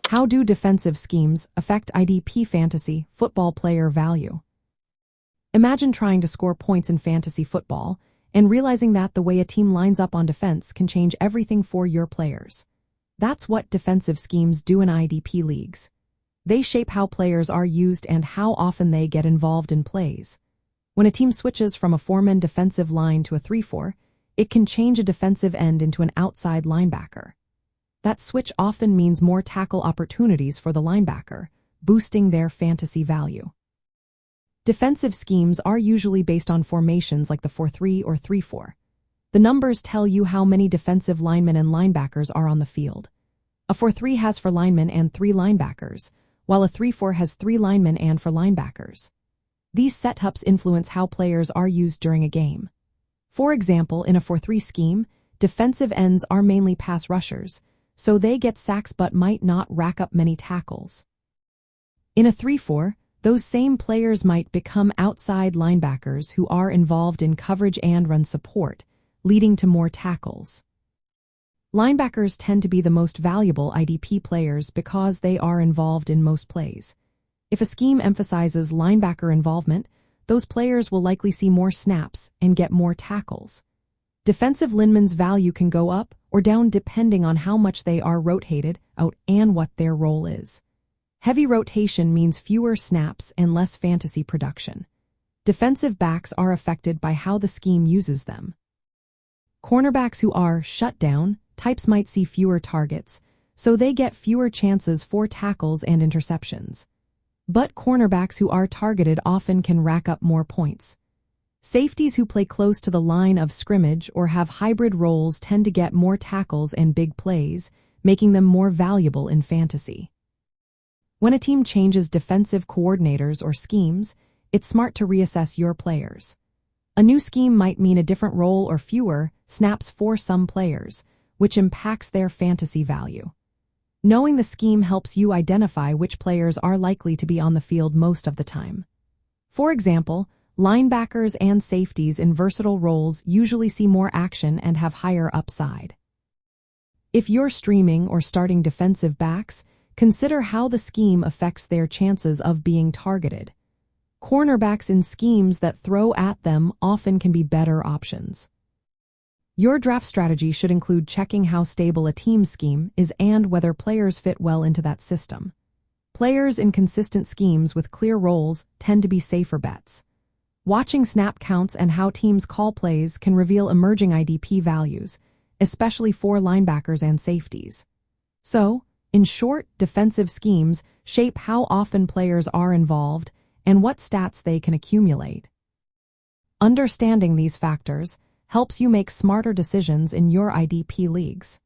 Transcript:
How do defensive schemes affect IDP fantasy football player value? Imagine trying to score points in fantasy football and realizing that the way a team lines up on defense can change everything for your players. That's what defensive schemes do in IDP leagues. They shape how players are used and how often they get involved in plays. When a team switches from a four-man defensive line to a 3-4, it can change a defensive end into an outside linebacker. That switch often means more tackle opportunities for the linebacker, boosting their fantasy value. Defensive schemes are usually based on formations like the 4-3 or 3-4. The numbers tell you how many defensive linemen and linebackers are on the field. A 4-3 has 4 linemen and 3 linebackers, while a 3-4 has 3 linemen and 4 linebackers. These setups influence how players are used during a game. For example, in a 4-3 scheme, defensive ends are mainly pass rushers, so they get sacks but might not rack up many tackles. In a 3-4, those same players might become outside linebackers who are involved in coverage and run support, leading to more tackles. Linebackers tend to be the most valuable IDP players because they are involved in most plays. If a scheme emphasizes linebacker involvement, those players will likely see more snaps and get more tackles. Defensive linemen's value can go up or down depending on how much they are rotated out and what their role is. Heavy rotation means fewer snaps and less fantasy production. Defensive backs are affected by how the scheme uses them. Cornerbacks who are shut down types might see fewer targets, so they get fewer chances for tackles and interceptions. But cornerbacks who are targeted often can rack up more points. Safeties who play close to the line of scrimmage or have hybrid roles tend to get more tackles and big plays, making them more valuable in fantasy. When a team changes defensive coordinators or schemes, it's smart to reassess your players. A new scheme might mean a different role or fewer snaps for some players, which impacts their fantasy value. Knowing the scheme helps you identify which players are likely to be on the field most of the time. For example, linebackers and safeties in versatile roles usually see more action and have higher upside. If you're streaming or starting defensive backs, consider how the scheme affects their chances of being targeted. Cornerbacks in schemes that throw at them often can be better options. Your draft strategy should include checking how stable a team scheme is and whether players fit well into that system. Players in consistent schemes with clear roles tend to be safer bets. Watching snap counts and how teams call plays can reveal emerging IDP values, especially for linebackers and safeties. So, in short, defensive schemes shape how often players are involved and what stats they can accumulate. Understanding these factors helps you make smarter decisions in your IDP leagues.